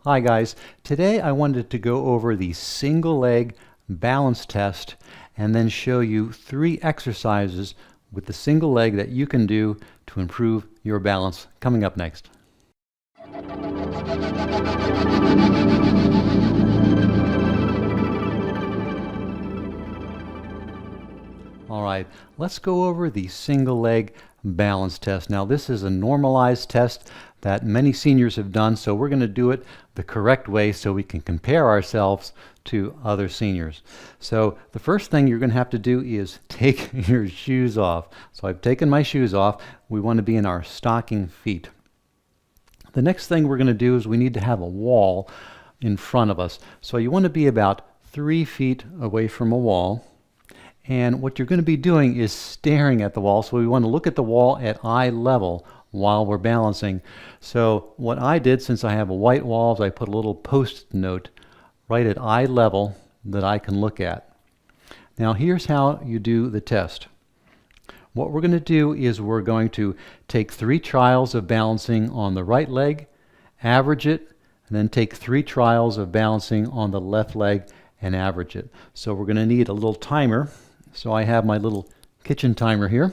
Hi guys, today I wanted to go over the single leg balance test and then show you 3 exercises with the single leg that you can do to improve your balance coming up next. Alright, let's go over the single leg balance test. Now this is a normalized test that many seniors have done, so we're going to do it the correct way so we can compare ourselves to other seniors. So the first thing you're going to have to do is take your shoes off. So I've taken my shoes off. We want to be in our stocking feet. The next thing we're going to do is we need to have a wall in front of us. So you want to be about 3 feet away from a wall. And what you're going to be doing is staring at the wall. So we want to look at the wall at eye level while we're balancing. So what I did, since I have a white wall, is I put a little post-it note right at eye level that I can look at. Now here's how you do the test. What we're going to do is we're going to take 3 trials of balancing on the right leg, average it, and then take 3 trials of balancing on the left leg and average it. So we're going to need a little timer. So I have my little kitchen timer here.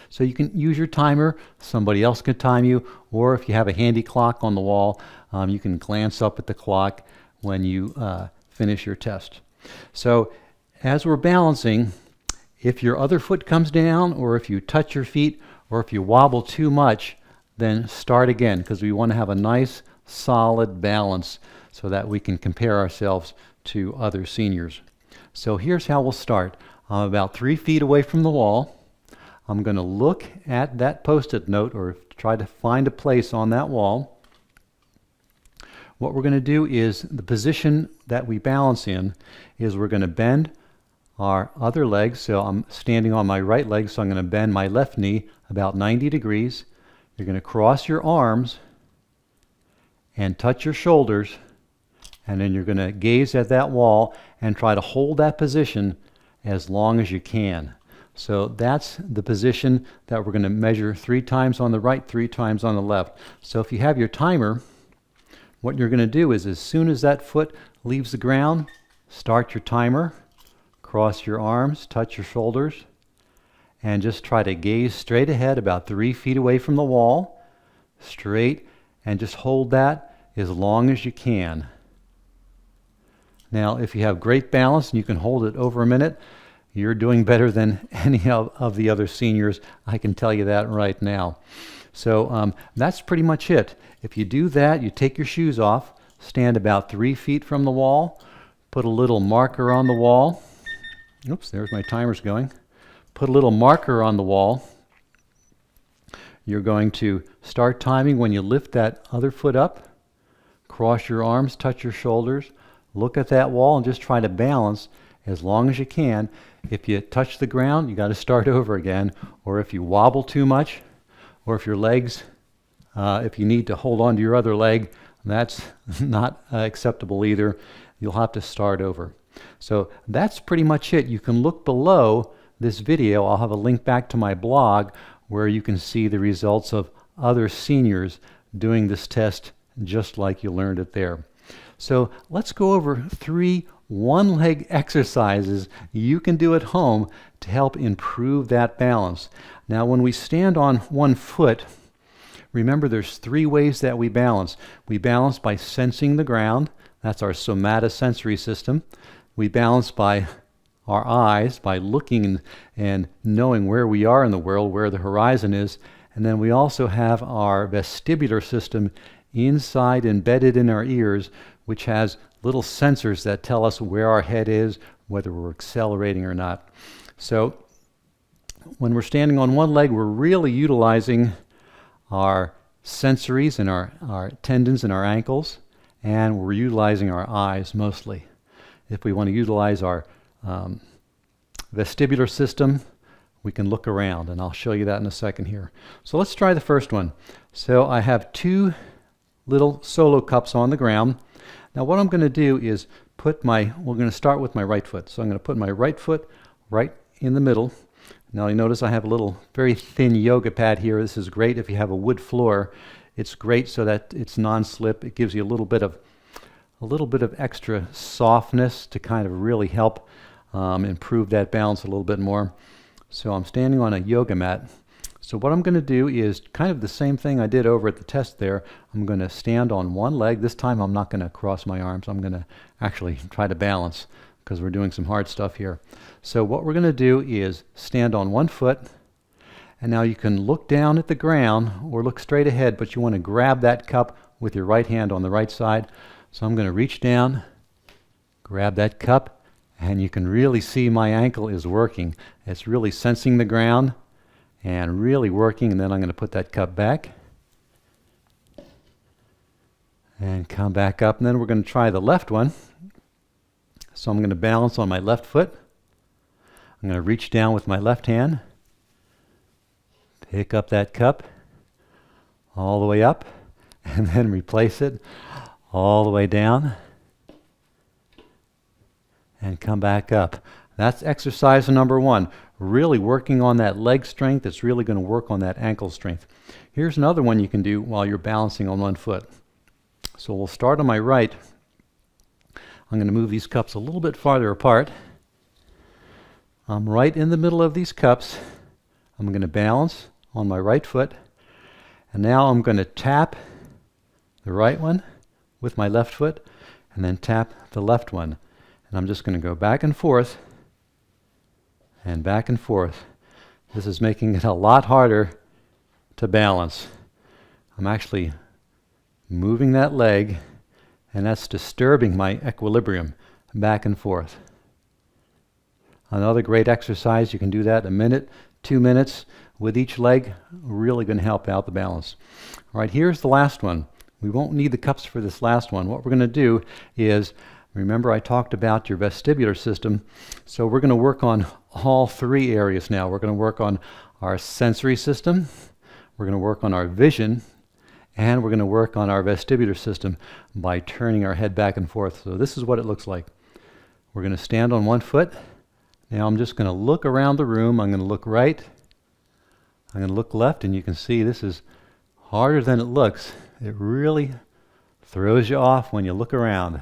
So you can use your timer, somebody else can time you, or if you have a handy clock on the wall, you can glance up at the clock when you finish your test. So as we're balancing, if your other foot comes down, or if you touch your feet, or if you wobble too much, then start again, because we want to have a nice solid balance so that we can compare ourselves to other seniors. So here's how we'll start. I'm about 3 feet away from the wall. I'm going to look at that post-it note or try to find a place on that wall. What we're going to do is the position that we balance in is we're going to bend our other leg. So I'm standing on my right leg, so I'm going to bend my left knee about 90 degrees. You're going to cross your arms and touch your shoulders, and then you're going to gaze at that wall and try to hold that position as long as you can. So that's the position that we're going to measure 3 times on the right, 3 times on the left. So if you have your timer, what you're going to do is as soon as that foot leaves the ground, start your timer, cross your arms, touch your shoulders, and just try to gaze straight ahead about 3 feet away from the wall, straight, and just hold that as long as you can. Now, if you have great balance and you can hold it over a minute, you're doing better than any of the other seniors. I can tell you that right now. So that's pretty much it. If you do that, you take your shoes off, stand about 3 feet from the wall, put a little marker on the wall. Oops, there's my timer's going. Put a little marker on the wall. You're going to start timing when you lift that other foot up, cross your arms, touch your shoulders, look at that wall and just try to balance as long as you can. If you touch the ground, you got to start over again. Or if you wobble too much, or if your legs, if you need to hold on to your other leg, that's not acceptable either. You'll have to start over. So that's pretty much it. You can look below this video. I'll have a link back to my blog where you can see the results of other seniors doing this test just like you learned it there. So let's go over 3 one-leg exercises you can do at home to help improve that balance. Now when we stand on one foot, remember there's 3 ways that we balance. We balance by sensing the ground. That's our somatosensory system. We balance by our eyes, by looking and knowing where we are in the world, where the horizon is. And then we also have our vestibular system inside, embedded in our ears, which has little sensors that tell us where our head is, whether we're accelerating or not. So when we're standing on one leg, we're really utilizing our sensories and our tendons and our ankles, and we're utilizing our eyes mostly. If we want to utilize our vestibular system, we can look around, and I'll show you that in a second here. So let's try the first one. So I have 2 little solo cups on the ground. Now what I'm going to do is we're going to start with my right foot. So I'm going to put my right foot right in the middle. Now you notice I have a little very thin yoga pad here. This is great if you have a wood floor. It's great so that it's non-slip. It gives you a little bit of extra softness to kind of really help improve that balance a little bit more. So I'm standing on a yoga mat. So what I'm going to do is kind of the same thing I did over at the test there. I'm going to stand on one leg. This time I'm not going to cross my arms. I'm going to actually try to balance because we're doing some hard stuff here. So what we're going to do is stand on one foot. And now you can look down at the ground or look straight ahead, but you want to grab that cup with your right hand on the right side. So I'm going to reach down, grab that cup, and you can really see my ankle is working. It's really sensing the ground and really working. And then I'm going to put that cup back and come back up. And then we're going to try the left one. So I'm going to balance on my left foot. I'm going to reach down with my left hand, pick up that cup all the way up, and then replace it all the way down and come back up. That's exercise number one. Really working on that leg strength. It's really going to work on that ankle strength. Here's another one you can do while you're balancing on one foot. So we'll start on my right. I'm going to move these cups a little bit farther apart. I'm right in the middle of these cups. I'm going to balance on my right foot. And now I'm going to tap the right one with my left foot and then tap the left one. And I'm just going to go back and forth and back and forth. This is making it a lot harder to balance. I'm actually moving that leg, and that's disturbing my equilibrium back and forth. Another great exercise, you can do that a minute, 2 minutes with each leg, really going to help out the balance. All right, here's the last one. We won't need the cups for this last one. What we're going to do is, remember I talked about your vestibular system, so we're going to work on all three areas now. We're going to work on our sensory system, we're going to work on our vision, and we're going to work on our vestibular system by turning our head back and forth. So this is what it looks like. We're going to stand on one foot. Now I'm just going to look around the room. I'm going to look right, I'm going to look left, and you can see this is harder than it looks. It really throws you off when you look around.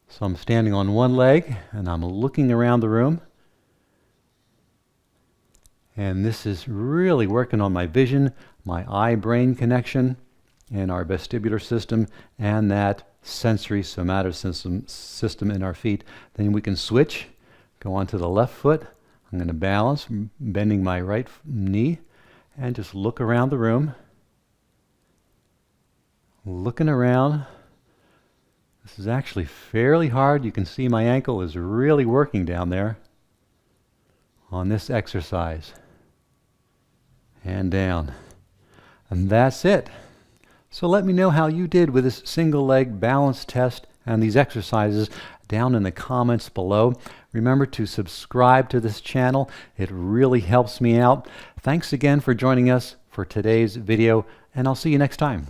So I'm standing on one leg and I'm looking around the room. And this is really working on my vision, my eye-brain connection, and our vestibular system, and that sensory somatic system in our feet. Then we can switch, go on to the left foot. I'm going to balance, bending my right knee, and just look around the room. Looking around. This is actually fairly hard. You can see my ankle is really working down there on this exercise. And down. And that's it. So let me know how you did with this single leg balance test and these exercises down in the comments below. Remember to subscribe to this channel. It really helps me out. Thanks again for joining us for today's video, and I'll see you next time.